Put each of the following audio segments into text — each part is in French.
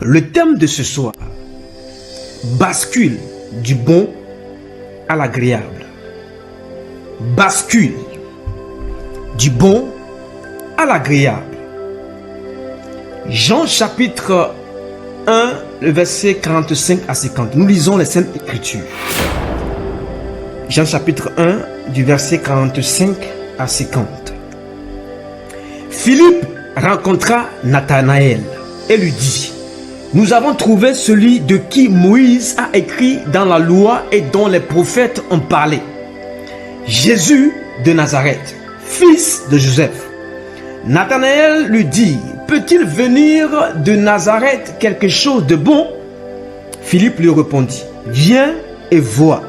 Le thème de ce soir, bascule du bon à l'agréable. Bascule du bon à l'agréable. Jean chapitre 1, le verset 45 à 50. Nous lisons les Saintes Écritures. Jean chapitre 1, du verset 45 à 50. Philippe rencontra Nathanaël et lui dit: nous avons trouvé celui de qui Moïse a écrit dans la loi et dont les prophètes ont parlé. Jésus de Nazareth, fils de Joseph. Nathanaël lui dit: peut-il venir de Nazareth quelque chose de bon? Philippe lui répondit: viens et vois.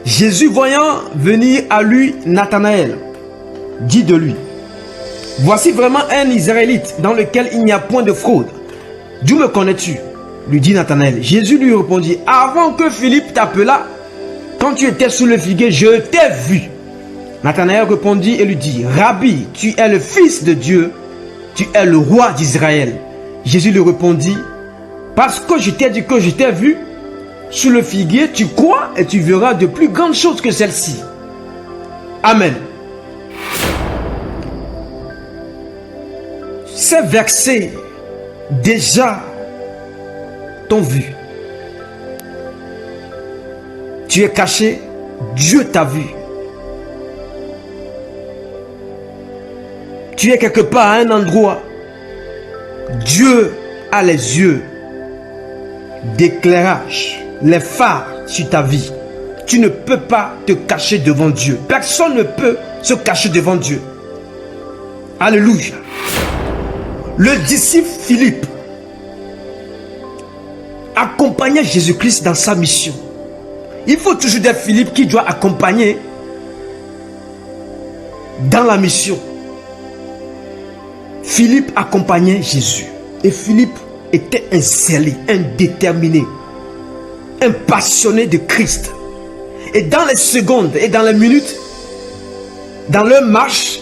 Jésus, voyant venir à lui Nathanaël, dit de lui: voici vraiment un Israélite dans lequel il n'y a point de fraude. D'où me connais-tu? Lui dit Nathanaël. Jésus lui répondit: avant que Philippe t'appelât, quand tu étais sous le figuier, je t'ai vu. Nathanaël répondit et lui dit: Rabbi, tu es le Fils de Dieu, tu es le roi d'Israël. Jésus lui répondit: parce que je t'ai dit que je t'ai vu sous le figuier, tu crois et tu verras de plus grandes choses que celles-ci. Amen. Ces versets déjà t'ont vu. Tu es caché, Dieu t'a vu. Tu es quelque part à un endroit, Dieu a les yeux d'éclairage, les phares sur ta vie. Tu ne peux pas te cacher devant Dieu. Personne ne peut se cacher devant Dieu. Alléluia. Le disciple Philippe accompagnait Jésus-Christ dans sa mission. Il faut toujours des Philippe qui doit accompagner dans la mission. Philippe accompagnait Jésus. Et Philippe était un zélé, un déterminé, un passionné de Christ. Et dans les secondes et dans les minutes, dans leur marche,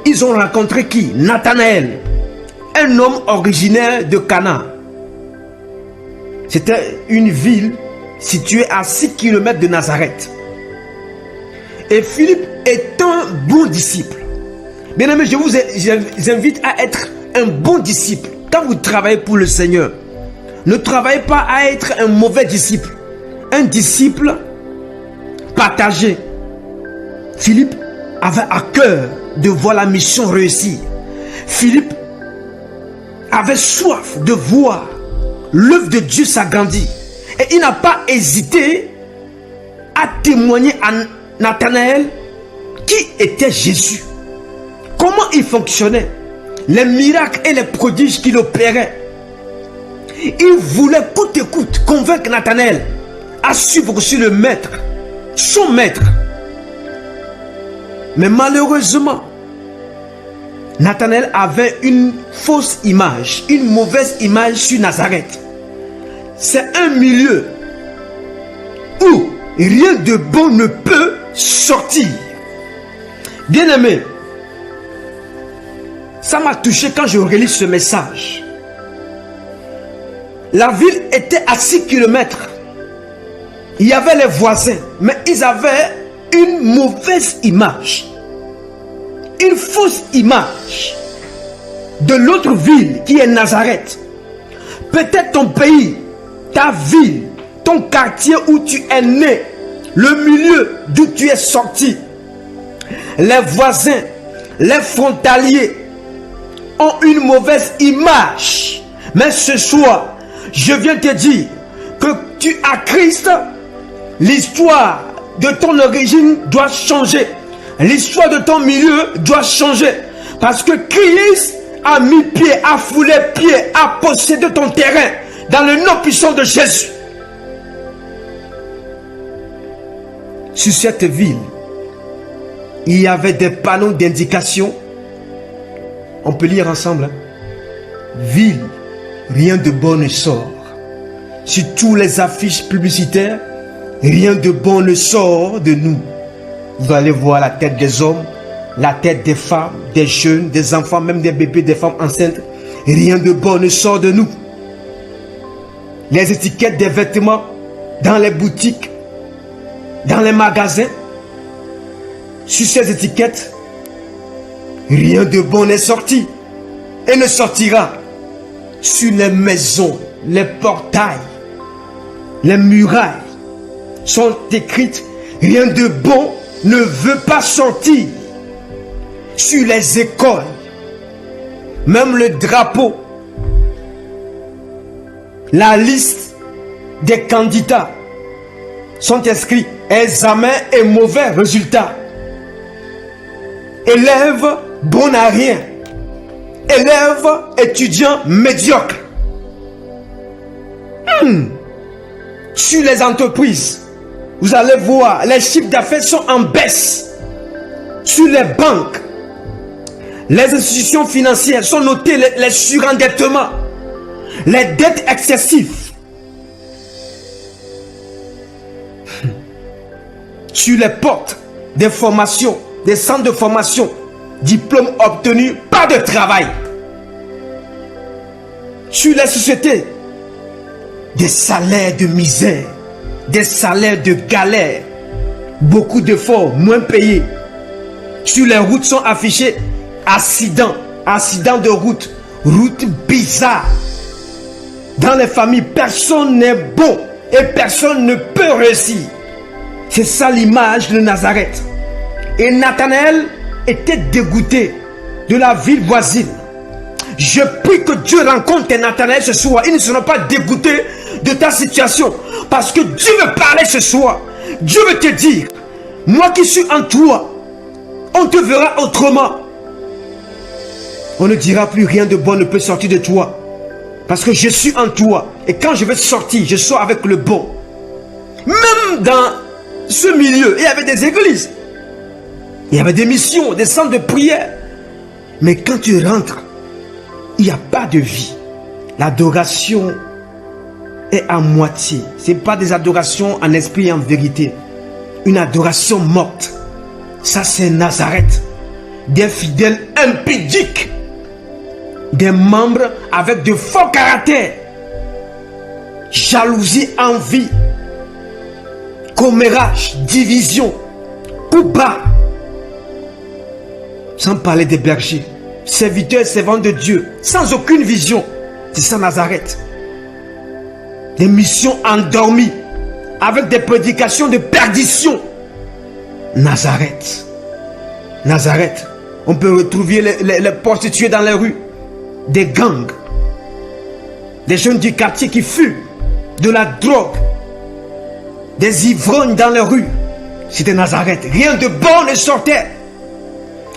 ils ont rencontré qui? Nathanaël, un homme originaire de Cana. C'était une ville située à 6 km de Nazareth. Et Philippe est un bon disciple. Bien aimé, je vous invite à être un bon disciple. Quand vous travaillez pour le Seigneur, ne travaillez pas à être un mauvais disciple. Un disciple partagé. Philippe avait à cœur de voir la mission réussir. Philippe avait soif de voir l'œuvre de Dieu s'agrandir. Et il n'a pas hésité à témoigner à Nathanaël qui était Jésus. Comment il fonctionnait, les miracles et les prodiges qu'il opérait. Il voulait coûte que coûte convaincre Nathanaël à suivre sur le maître, son maître. Mais malheureusement, Nathanaël avait une fausse image, une mauvaise image sur Nazareth. C'est un milieu où rien de bon ne peut sortir. Bien-aimé, ça m'a touché quand je relis ce message. La ville était à 6 km. Il y avait les voisins, mais ils avaient une mauvaise image. Une fausse image de l'autre ville qui est Nazareth. Peut-être ton pays, ta ville, ton quartier où tu es né, le milieu d'où tu es sorti, les voisins, les frontaliers ont une mauvaise image. Mais ce soir, je viens te dire que tu as Christ, l'histoire de ton origine doit changer. L'histoire de ton milieu doit changer. Parce que Christ a mis pied, a foulé pied, a possédé ton terrain dans le nom puissant de Jésus. Sur cette ville, il y avait des panneaux d'indication. On peut lire ensemble. Hein? Ville, rien de bon ne sort. Sur tous les affiches publicitaires, rien de bon ne sort de nous. Vous allez voir la tête des hommes, la tête des femmes, des jeunes, des enfants, même des bébés, des femmes enceintes. Rien de bon ne sort de nous. les étiquettes des vêtements dans les boutiques, dans les magasins. Sur ces étiquettes, rien de bon n'est sorti et ne sortira. Sur les maisons, les portails, les murailles sont écrites, rien de bon ne veut pas sortir. Sur les écoles, même le drapeau, la liste des candidats sont inscrits, examen et mauvais résultats. Élève bon à rien. Élève étudiant médiocre. Sur les entreprises, vous allez voir, les chiffres d'affaires sont en baisse. Sur les banques, les institutions financières sont notées les surendettements, les dettes excessives. Sur les portes des formations, des centres de formation, diplôme obtenu, pas de travail. Sur les sociétés, des salaires de misère, des salaires de galère, beaucoup d'efforts, moins payés. Sur les routes sont affichés accidents, accidents de route, route bizarre. Dans les familles, personne n'est bon et personne ne peut réussir. C'est ça l'image de Nazareth. Et Nathanaël était dégoûté de la ville voisine. Je prie que Dieu rencontre Nathanaël ce soir. Ils ne seront pas dégoûtés de ta situation. Parce que Dieu veut parler ce soir. Dieu veut te dire, moi qui suis en toi, on te verra autrement. On ne dira plus rien de bon ne peut sortir de toi. Parce que je suis en toi. Et quand je vais sortir, je sors avec le bon. Même dans ce milieu, il y avait des églises. Il y avait des missions, des centres de prière. Mais quand tu rentres, il n'y a pas de vie. L'adoration est à moitié. Ce n'est pas des adorations en esprit et en vérité. Une adoration morte. Ça c'est Nazareth. Des fidèles impudiques. Des membres avec de forts caractères. Jalousie, envie. Commérage, division. Coup bas. Sans parler des bergers. Serviteurs et servantes de Dieu. Sans aucune vision. C'est ça Nazareth. Des missions endormies. Avec des prédications de perdition. Nazareth. Nazareth. On peut retrouver les prostituées dans les rues. Des gangs. Des jeunes du quartier qui fument. De la drogue. Des ivrognes dans les rues. C'était Nazareth. Rien de bon ne sortait.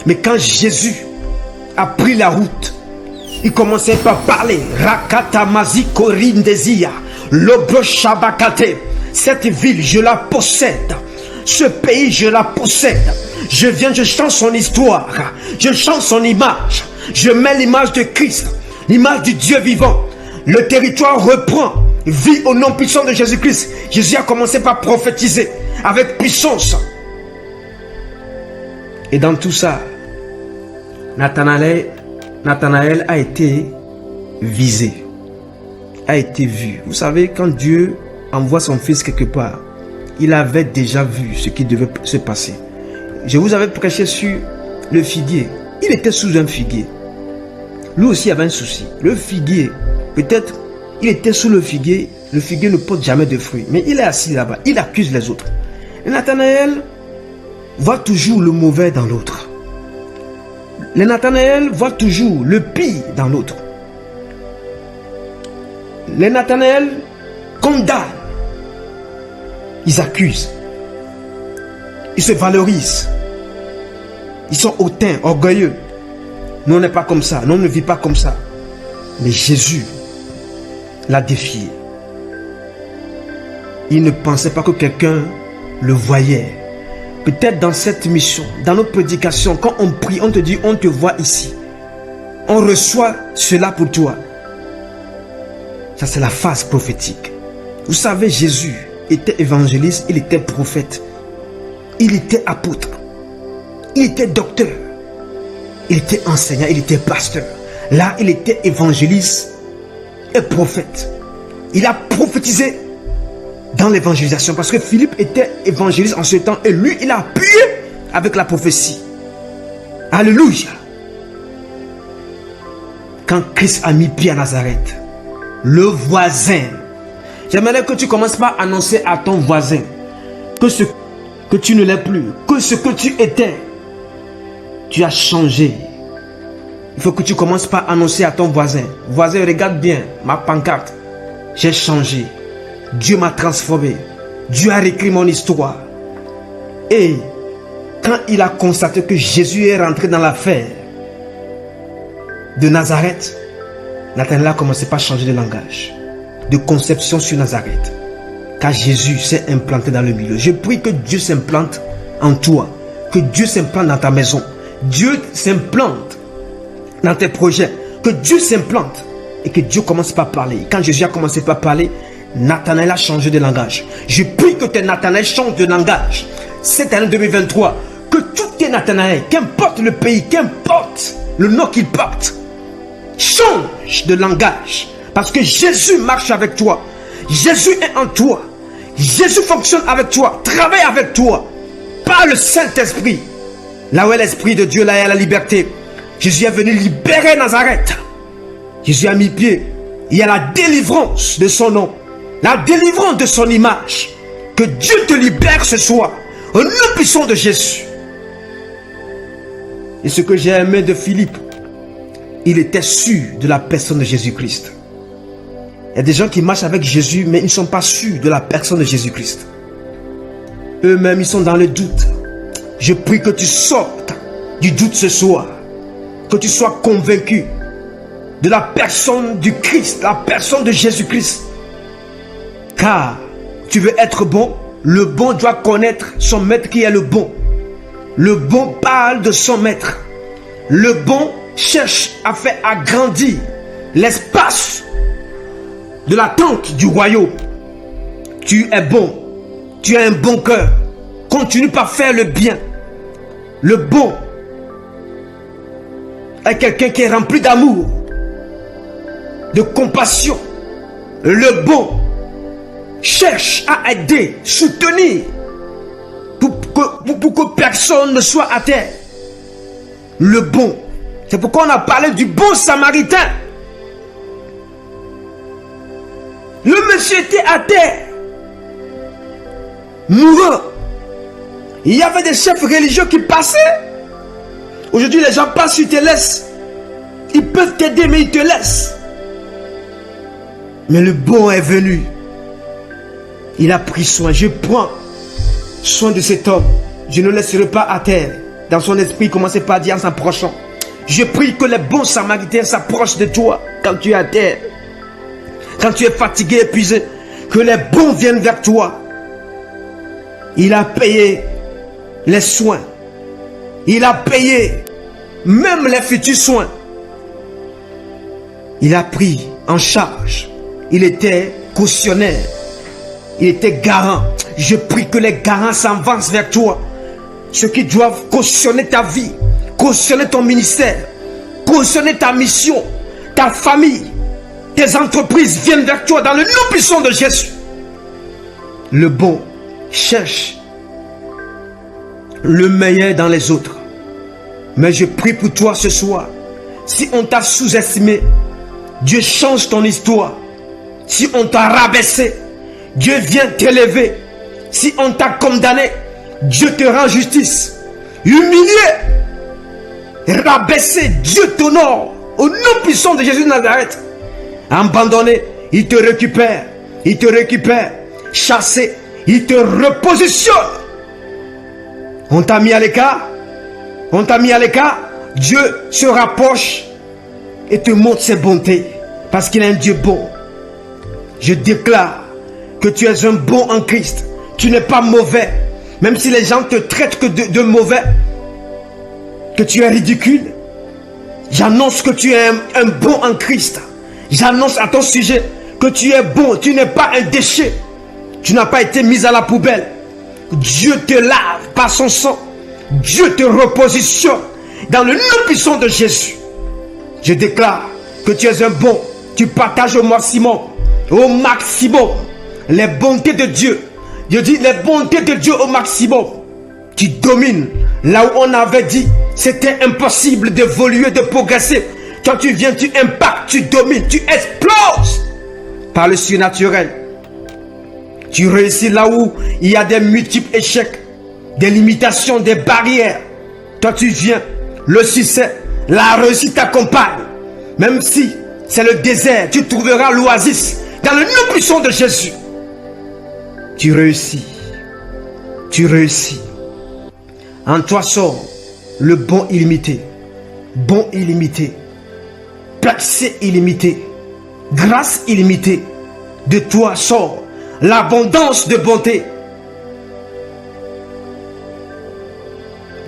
Mais quand Jésus a pris la route, il commençait par parler. Rakatamazi korindezia. Lobro shabakate. Cette ville, je la possède. Ce pays, je la possède. Je viens, je change son histoire. Je change son image. Je mets l'image de Christ. L'image du Dieu vivant. Le territoire reprend. Vit au nom puissant de Jésus-Christ. Jésus a commencé par prophétiser avec puissance. Et dans tout ça, Nathanaël a été visé, a été vu. Vous savez, quand Dieu envoie son fils quelque part, il avait déjà vu ce qui devait se passer. Je vous avais prêché sur le figuier. Il était sous un figuier. Lui aussi avait un souci. Le figuier, peut-être, il était sous le figuier ne porte jamais de fruits. Mais il est assis là-bas, il accuse les autres. Et Nathanaël voit toujours le mauvais dans l'autre. Les Nathanaël voient toujours le pire dans l'autre. Les Nathanaël condamnent. Ils accusent. Ils se valorisent. Ils sont hautains, orgueilleux. Nous, on n'est pas comme ça. Nous, on ne vit pas comme ça. Mais Jésus l'a défié. Il ne pensait pas que quelqu'un le voyait. Peut-être dans cette mission, dans nos prédications, quand on prie, on te dit, on te voit ici. On reçoit cela pour toi. Ça, c'est la phase prophétique. Vous savez, Jésus était évangéliste, il était prophète. Il était apôtre. Il était docteur. Il était enseignant, il était pasteur. Là, il était évangéliste et prophète. Il a prophétisé dans l'évangélisation. Parce que Philippe était évangéliste en ce temps. Et lui, il a appuyé avec la prophétie. Alléluia. Quand Christ a mis pied à Nazareth, le voisin, j'aimerais que tu commences par annoncer à ton voisin que tu ne l'es plus, que ce que tu étais, tu as changé. Il faut que tu commences par annoncer à ton voisin. Voisin, regarde bien ma pancarte. J'ai changé. Dieu m'a transformé. Dieu a réécrit mon histoire. Et quand il a constaté que Jésus est rentré dans l'affaire de Nazareth, Nathanaël a commencé par changer de langage, de conception sur Nazareth. Car Jésus s'est implanté dans le milieu. Je prie que Dieu s'implante en toi. Que Dieu s'implante dans ta maison. Dieu s'implante dans tes projets. Que Dieu s'implante. Et que Dieu commence par parler. Quand Jésus a commencé par parler, Nathanaël a changé de langage. Je prie que tes Nathanaël changent de langage. Cette année 2023, que tous tes Nathanaël, qu'importe le pays, qu'importe le nom qu'ils portent, change de langage. Parce que Jésus marche avec toi. Jésus est en toi. Jésus fonctionne avec toi, travaille avec toi, par le Saint-Esprit. Là où est l'Esprit de Dieu, là est la liberté. Jésus est venu libérer Nazareth. Jésus a mis pied. Il y a la délivrance de son nom, la délivrance de son image. Que Dieu te libère ce soir, au nom puissant de Jésus. Et ce que j'ai aimé de Philippe, il était sûr de la personne de Jésus-Christ. Il y a des gens qui marchent avec Jésus, mais ils ne sont pas sûrs de la personne de Jésus-Christ. Eux-mêmes, ils sont dans le doute. Je prie que tu sortes du doute ce soir. Que tu sois convaincu de la personne du Christ, la personne de Jésus-Christ. Car tu veux être bon, le bon doit connaître son maître qui est le bon. Le bon parle de son maître. Le bon cherche à faire agrandir l'espace de la tente du royaume. Tu es bon. Tu as un bon cœur. Continue par faire le bien. Le bon est quelqu'un qui est rempli d'amour, de compassion. Le bon cherche à aider, soutenir, pour que personne ne soit à terre. Le bon. C'est pourquoi on a parlé du bon samaritain. Le monsieur était à terre, mourant. Il y avait des chefs religieux qui passaient. Aujourd'hui, les gens passent, ils te laissent. Ils peuvent t'aider, mais ils te laissent. Mais le bon est venu. Il a pris soin. Je prends soin de cet homme. Je ne le laisserai pas à terre. Dans son esprit, il commençait par dire en s'approchant. Je prie que les bons samaritains s'approchent de toi quand tu es à terre. Quand tu es fatigué, épuisé, que les bons viennent vers toi. Il a payé les soins. Il a payé même les futurs soins. Il a pris en charge. Il était cautionnaire. Il était garant. Je prie que les garants s'avancent vers toi. Ceux qui doivent cautionner ta vie, cautionner ton ministère, cautionner ta mission, ta famille, tes entreprises viennent vers toi dans le nom puissant de Jésus. Le bon cherche le meilleur dans les autres. Mais je prie pour toi ce soir. Si on t'a sous-estimé, Dieu change ton histoire. Si on t'a rabaissé, Dieu vient t'élever. Si on t'a condamné, Dieu te rend justice. Humilié, rabaissé, Dieu t'honore. Au nom puissant de Jésus de Nazareth. Abandonné, il te récupère. Il te récupère. Chassé, il te repositionne. On t'a mis à l'écart. On t'a mis à l'écart. Dieu se rapproche et te montre ses bontés. Parce qu'il est un Dieu bon. Je déclare que tu es un bon en Christ. Tu n'es pas mauvais. Même si les gens te traitent que de mauvais, que tu es ridicule, j'annonce que tu es un bon en Christ. J'annonce à ton sujet que tu es bon. Tu n'es pas un déchet. Tu n'as pas été mis à la poubelle. Dieu te lave par son sang. Dieu te repositionne dans le nom puissant de Jésus. Je déclare que tu es un bon. Tu partages au maximum. au maximum. Les bontés de Dieu. Je dis les bontés de Dieu au maximum. Tu domines là où on avait dit c'était impossible d'évoluer, de progresser. Quand tu viens, tu impactes, tu domines, tu exploses par le surnaturel. Tu réussis là où il y a des multiples échecs, des limitations, des barrières. Toi tu viens, le succès, la réussite t'accompagne. Même si c'est le désert, tu trouveras l'oasis dans le nom puissant de Jésus. Tu réussis. Tu réussis. En toi sort le bon illimité. Bon illimité. Percée illimité. Grâce illimitée. De toi sort l'abondance de bonté.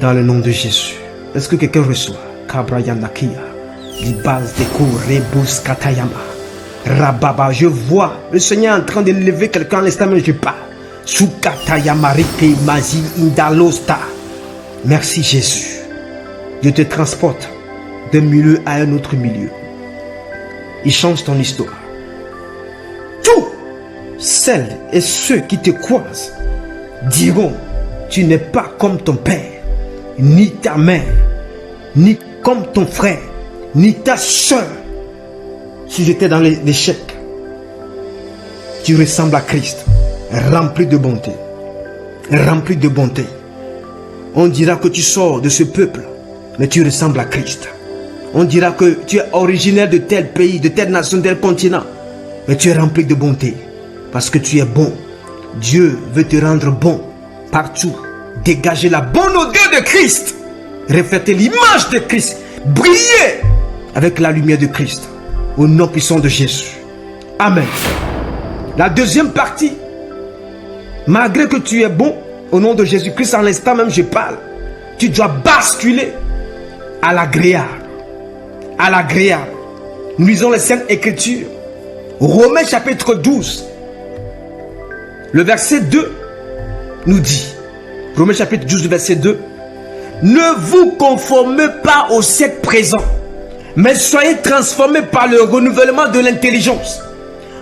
Dans le nom de Jésus. Est-ce que quelqu'un reçoit? Kabrayanakia. Libaz deko rebus katayama. Rababa. Je vois le Seigneur en train de lever quelqu'un à l'instant même je parle. Sukatayamarike mazi indalosta. Merci Jésus. Dieu te transporte d'un milieu à un autre milieu. Il change ton histoire. Tous celles et ceux qui te croisent diront, tu n'es pas comme ton père, ni ta mère, ni comme ton frère, ni ta soeur. Si j'étais dans l'échec, tu ressembles à Christ, rempli de bonté, rempli de bonté. On dira que tu sors de ce peuple, mais tu ressembles à Christ. On dira que tu es originaire de tel pays, de telle nation, de tel continent, mais tu es rempli de bonté, parce que tu es bon. Dieu veut te rendre bon partout. Dégager la bonne odeur de Christ, refléter l'image de Christ, briller avec la lumière de Christ, au nom puissant de Jésus. Amen. La deuxième partie, malgré que tu es bon, au nom de Jésus-Christ, à l'instant même je parle, tu dois basculer à l'agréable. À l'agréable. Nous lisons les Saintes Écritures. Romains chapitre 12. Le verset 2 nous dit, Romains chapitre 12, verset 2, ne vous conformez pas au siècle présent, mais soyez transformés par le renouvellement de l'intelligence,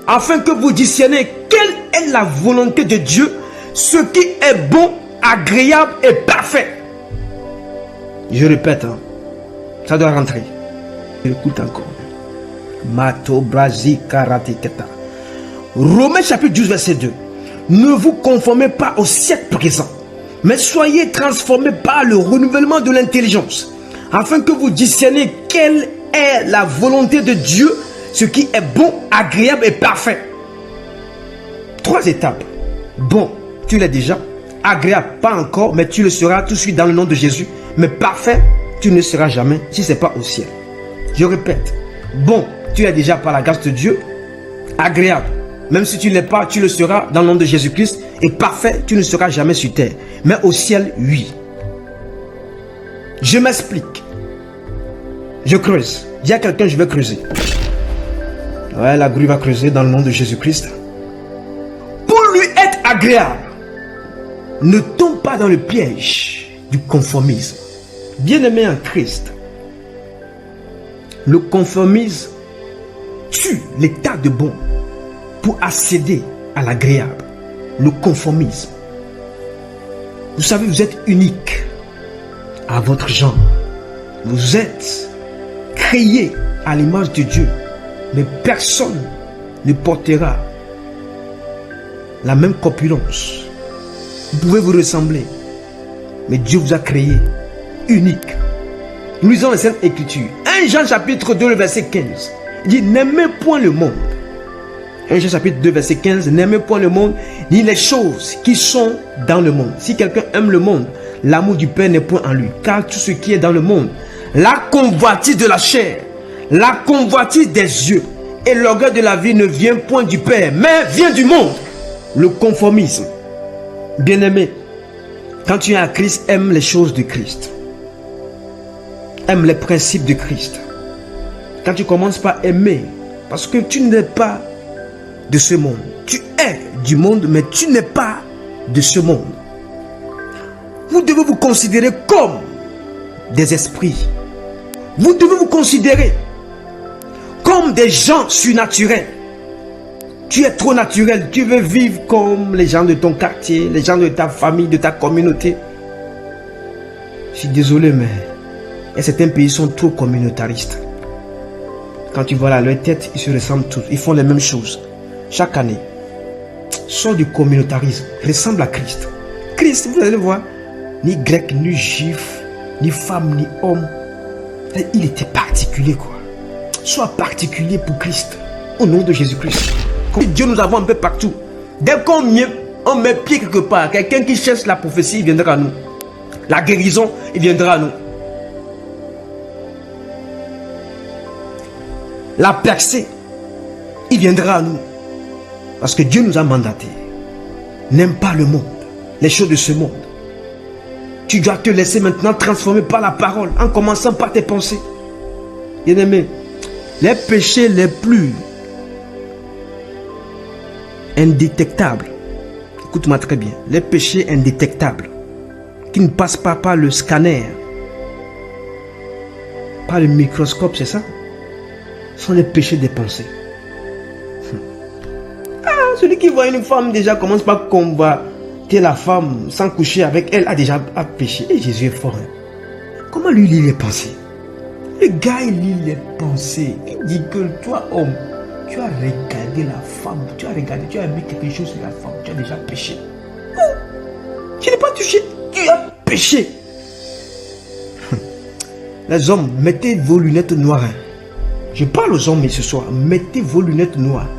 afin que vous discerniez quelle est la volonté de Dieu, ce qui est bon, agréable et parfait. Je répète, hein, ça doit rentrer. Écoute encore. Mato Brasi Karate Keta. Romains chapitre 12, verset 2. Ne vous conformez pas au siècle présent, mais soyez transformés par le renouvellement de l'intelligence, afin que vous discerniez quelle est la volonté de Dieu, ce qui est bon, agréable et parfait. 3 étapes. Bon, tu l'es déjà. Agréable, pas encore, mais tu le seras tout de suite dans le nom de Jésus. Mais parfait, tu ne seras jamais si ce n'est pas au ciel. Je répète. Bon, tu es déjà par la grâce de Dieu. Agréable, même si tu ne l'es pas, tu le seras dans le nom de Jésus-Christ. Et parfait, tu ne seras jamais sur terre. Mais au ciel, oui. Je m'explique. Je creuse. Dis à quelqu'un, je vais creuser. Ouais, la grue va creuser dans le nom de Jésus-Christ. Pour lui être agréable, ne tombe pas dans le piège du conformisme. Bien-aimé en Christ, le conformisme tue l'état de bon pour accéder à l'agréable. Le conformisme. Vous savez, vous êtes unique à votre genre. Vous êtes créé à l'image de Dieu. Mais personne ne portera la même corpulence. Vous pouvez vous ressembler, mais Dieu vous a créé unique. Nous lisons les Saintes Écritures. 1 Jean chapitre 2, verset 15. Il dit, n'aimez point le monde. 1 Jean chapitre 2, verset 15. N'aimez point le monde, ni les choses qui sont dans le monde. Si quelqu'un aime le monde, l'amour du Père n'est point en lui. Car tout ce qui est dans le monde, la convoitise de la chair, la convoitise des yeux et l'orgueil de la vie ne vient point du Père, mais vient du monde. Le conformisme. Bien-aimé, quand tu es à Christ, aime les choses de Christ. Aime les principes de Christ. Quand tu commences par aimer, parce que tu n'es pas de ce monde. Tu es du monde, mais tu n'es pas de ce monde. Vous devez vous considérer comme des esprits. Vous devez vous considérer comme des gens surnaturels. Tu es trop naturel. Tu veux vivre comme les gens de ton quartier, les gens de ta famille, de ta communauté. Je suis désolé, mais certains pays sont trop communautaristes. Quand tu vois là, leur tête, ils se ressemblent tous. Ils font les mêmes choses. Chaque année. Sors du communautarisme. Ressemble à Christ. Christ, vous allez voir, ni grec, ni juif, ni femme, ni homme. Il était particulier, quoi. Sois particulier pour Christ. Au nom de Jésus-Christ. Dieu nous avons un peu partout. Dès qu'on met pied quelque part, quelqu'un qui cherche la prophétie, il viendra à nous. La guérison, il viendra à nous. La percée, il viendra à nous. Parce que Dieu nous a mandatés. N'aime pas le monde, les choses de ce monde. Tu dois te laisser maintenant transformer par la parole, en commençant par tes pensées. Bien-aimé, les péchés les plus indétectables, écoute-moi très bien, les péchés indétectables, qui ne passent pas par le scanner, par le microscope, c'est ça? Sont les péchés des pensées. Celui qui voit une femme déjà commence par combattre la femme sans coucher avec elle a déjà péché. Et Jésus est fort. Comment lui lit les pensées? Le gars il lit les pensées. Il dit que toi homme, tu as regardé la femme, tu as mis quelque chose sur la femme, tu as déjà péché. Oh, tu n'es pas touché, tu as péché. Les hommes, mettez vos lunettes noires. Je parle aux hommes ce soir. Mettez vos lunettes noires.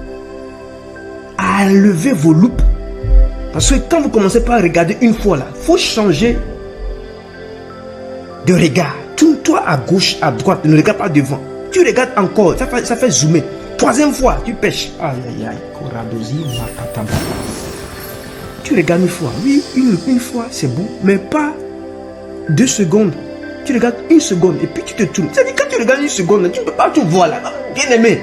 Enlevez vos loupes. Parce que quand vous commencez par regarder une fois là, il faut changer de regard. Tourne-toi à gauche, à droite. Ne regarde pas devant. Tu regardes encore. Ça fait zoomer. Troisième fois, tu pêches. Aïe, aïe, aïe. Tu regardes une fois. Oui, une fois, c'est bon. Mais pas 2 secondes. Tu regardes 1 seconde et puis tu te tournes. C'est-à-dire quand tu regardes 1 seconde, tu ne peux pas tout voir là. Bien aimé.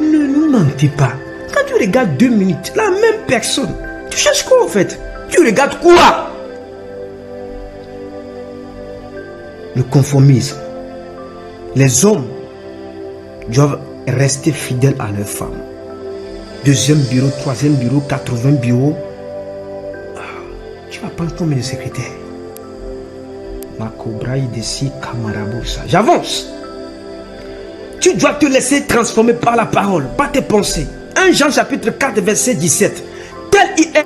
Ne nous mentez pas. Quand tu regardes 2 minutes, la même personne, tu cherches quoi en fait? Tu regardes quoi? Le conformisme. Les hommes doivent rester fidèles à leurs femmes. 2e bureau, 3e bureau, 80 bureaux. Tu vas prendre combien de secrétaires? J'avance. Tu dois te laisser transformer par la parole, par tes pensées. 1 Jean chapitre 4 verset 17. Tel il est,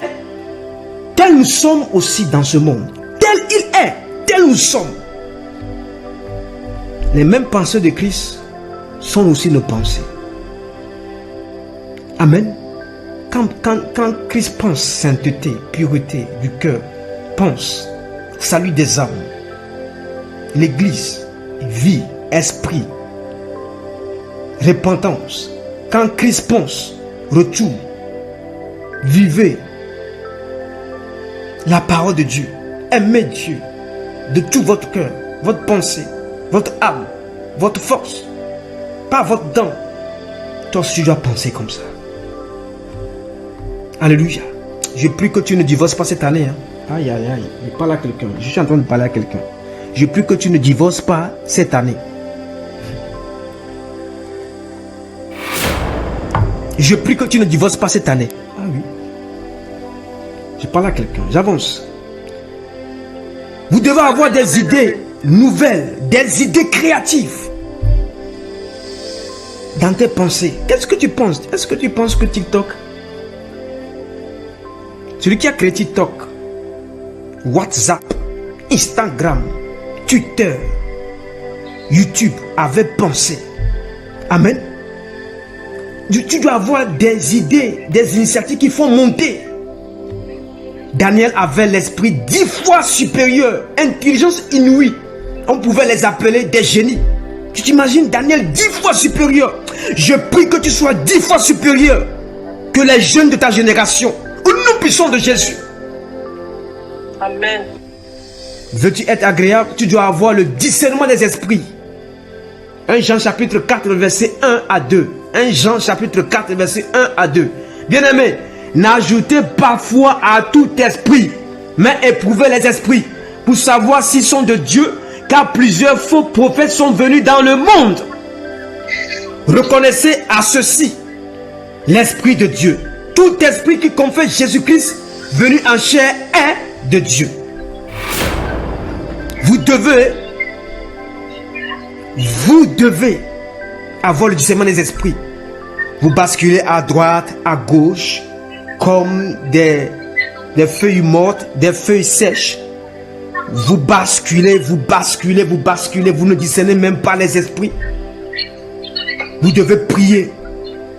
tel nous sommes aussi dans ce monde. Tel il est, tel nous sommes. Les mêmes pensées de Christ sont aussi nos pensées. Amen. Quand Christ pense sainteté, pureté du cœur, pense salut des âmes, l'église, vie, esprit, repentance. Quand Christ pense, retour, vivez la parole de Dieu, aimez Dieu de tout votre cœur, votre pensée, votre âme, votre force, pas votre dent. Toi aussi tu dois penser comme ça. Alléluia. Je prie que tu ne divorces pas cette année. Aïe, aïe, aïe. Je parle à quelqu'un. Je suis en train de parler à quelqu'un. Je prie que tu ne divorces pas cette année. Je prie que tu ne divorces pas cette année. Ah oui. Je parle à quelqu'un. J'avance. Vous devez avoir des idées nouvelles, des idées créatives dans tes pensées. Qu'est-ce que tu penses? Est-ce que tu penses que TikTok, celui qui a créé TikTok, WhatsApp, Instagram, Twitter, YouTube avait pensé? Amen. Tu dois avoir des idées, des initiatives qui font monter. Daniel avait l'esprit 10 fois supérieur, intelligence inouïe. On pouvait les appeler des génies. Tu t'imagines Daniel 10 fois supérieur? Je prie que tu sois 10 fois supérieur que les jeunes de ta génération. Au nom puissant de Jésus. Amen. Veux-tu être agréable? Tu dois avoir le discernement des esprits. 1 Jean chapitre 4 verset 1 à 2. 1 Jean chapitre 4 verset 1 à 2. Bien-aimés, n'ajoutez pas foi à tout esprit, mais éprouvez les esprits pour savoir s'ils sont de Dieu, car plusieurs faux prophètes sont venus dans le monde. Reconnaissez à ceci l'Esprit de Dieu. Tout esprit qui confesse Jésus-Christ venu en chair est de Dieu. Vous devez avoir le discernement des esprits. Vous basculez à droite, à gauche, comme des feuilles mortes, des feuilles sèches. Vous basculez, vous ne discernez même pas les esprits. Vous devez prier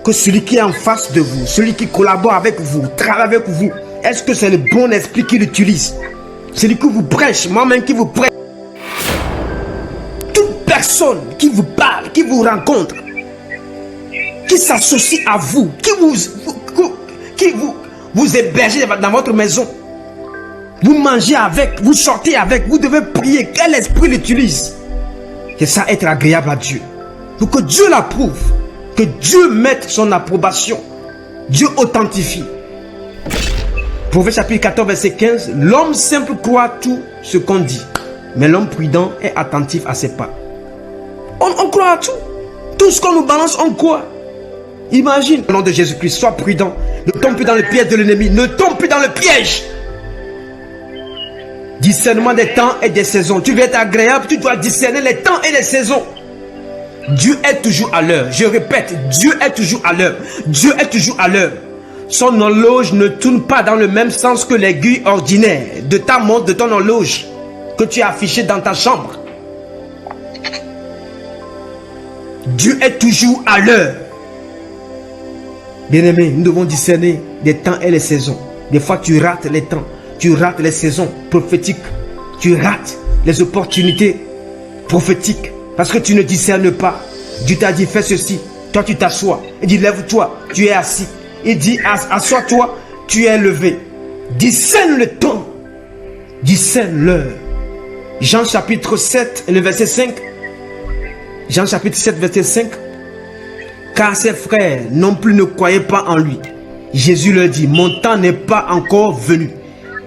que celui qui est en face de vous, celui qui collabore avec vous, travaille avec vous, est-ce que c'est le bon esprit qui l'utilise? Celui qui vous prêche, moi-même qui vous prêche. Toute personne qui vous parle, qui vous rencontre, qui s'associe à vous, qui vous hébergez dans votre maison, vous mangez avec, vous sortez avec, vous devez prier. Quel esprit l'utilise? C'est ça, être agréable à Dieu. Pour que Dieu l'approuve, que Dieu mette son approbation, Dieu authentifie. Proverbe chapitre 14, verset 15. L'homme simple croit tout ce qu'on dit, mais l'homme prudent est attentif à ses pas. On croit à tout. Tout ce qu'on nous balance, on croit. Imagine, au nom de Jésus-Christ, sois prudent. Ne tombe plus dans le piège de l'ennemi. Ne tombe plus dans le piège. Discernement des temps et des saisons. Tu veux être agréable, tu dois discerner les temps et les saisons. Dieu est toujours à l'heure. Je répète, Dieu est toujours à l'heure. Dieu est toujours à l'heure. Son horloge ne tourne pas dans le même sens que l'aiguille ordinaire de ta montre, de ton horloge que tu as affiché dans ta chambre. Dieu est toujours à l'heure. Bien-aimés, nous devons discerner les temps et les saisons. Des fois, tu rates les temps, tu rates les saisons prophétiques, tu rates les opportunités prophétiques parce que tu ne discernes pas. Dieu t'a dit, fais ceci. Toi, tu t'assois. Il dit, lève-toi, tu es assis. Il dit, assois-toi, tu es levé. Discerne le temps, discerne l'heure. Jean chapitre 7, le verset 5. Jean chapitre 7, verset 5. Car ses frères non plus ne croyaient pas en lui. Jésus leur dit, mon temps n'est pas encore venu,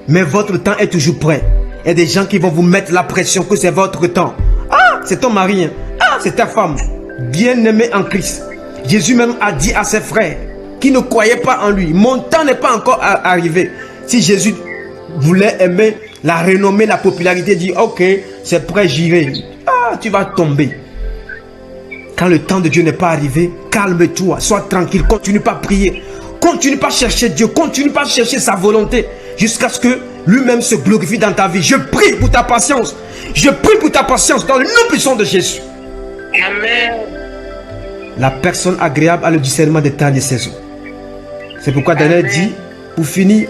mais votre temps est toujours prêt. Il y a des gens qui vont vous mettre la pression que c'est votre temps. Ah, c'est ton mari. Hein? Ah, c'est ta femme. Bien-aimé en Christ. Jésus même a dit à ses frères qui ne croyaient pas en lui, mon temps n'est pas encore arrivé. Si Jésus voulait aimer la renommée, la popularité, dit, ok, c'est prêt, j'irai. Ah, tu vas tomber. Quand le temps de Dieu n'est pas arrivé, calme-toi, sois tranquille, continue pas à prier, continue pas à chercher Dieu, continue pas à chercher sa volonté, jusqu'à ce que lui-même se glorifie dans ta vie. Je prie pour ta patience, je prie pour ta patience dans le nom puissant de Jésus. Amen. La personne agréable a le discernement des temps et des saisons. C'est pourquoi Daniel dit, pour finir,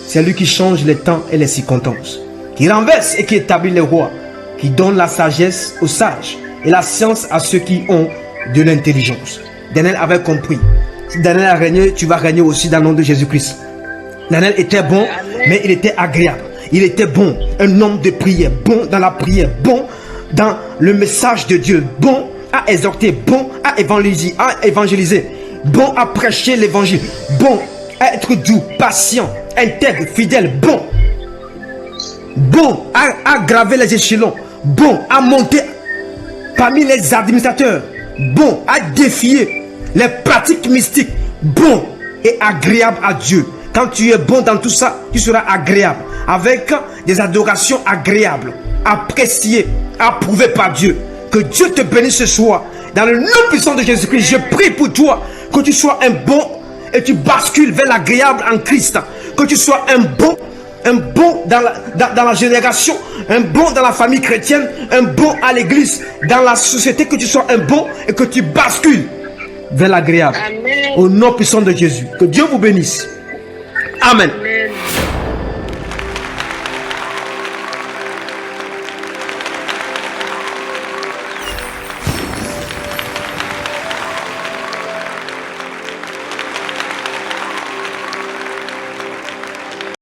c'est lui qui change les temps et les circonstances, qui renverse et qui établit les rois, qui donne la sagesse aux sages et la science à ceux qui ont de l'intelligence. Daniel avait compris. Si Daniel a régné, tu vas régner aussi dans le nom de Jésus-Christ. Daniel était bon, mais il était agréable. Il était bon, un homme de prière, bon dans la prière, bon dans le message de Dieu, bon à exhorter, bon à évangéliser, bon à prêcher l'évangile, bon à être doux, patient, intègre, fidèle, bon à graver les échelons, bon à monter parmi les administrateurs, bon à défier les pratiques mystiques, bon et agréable à Dieu. Quand tu es bon dans tout ça, tu seras agréable, avec des adorations agréables, appréciées, approuvées par Dieu. Que Dieu te bénisse ce soir. Dans le nom puissant de Jésus-Christ, je prie pour toi que tu sois un bon et tu bascules vers l'agréable en Christ. Que tu sois un bon dans la génération, un bon dans la famille chrétienne, un bon à l'église, dans la société, que tu sois un bon et que tu bascules vers l'agréable. Au nom puissant de Jésus. Que Dieu vous bénisse. Amen.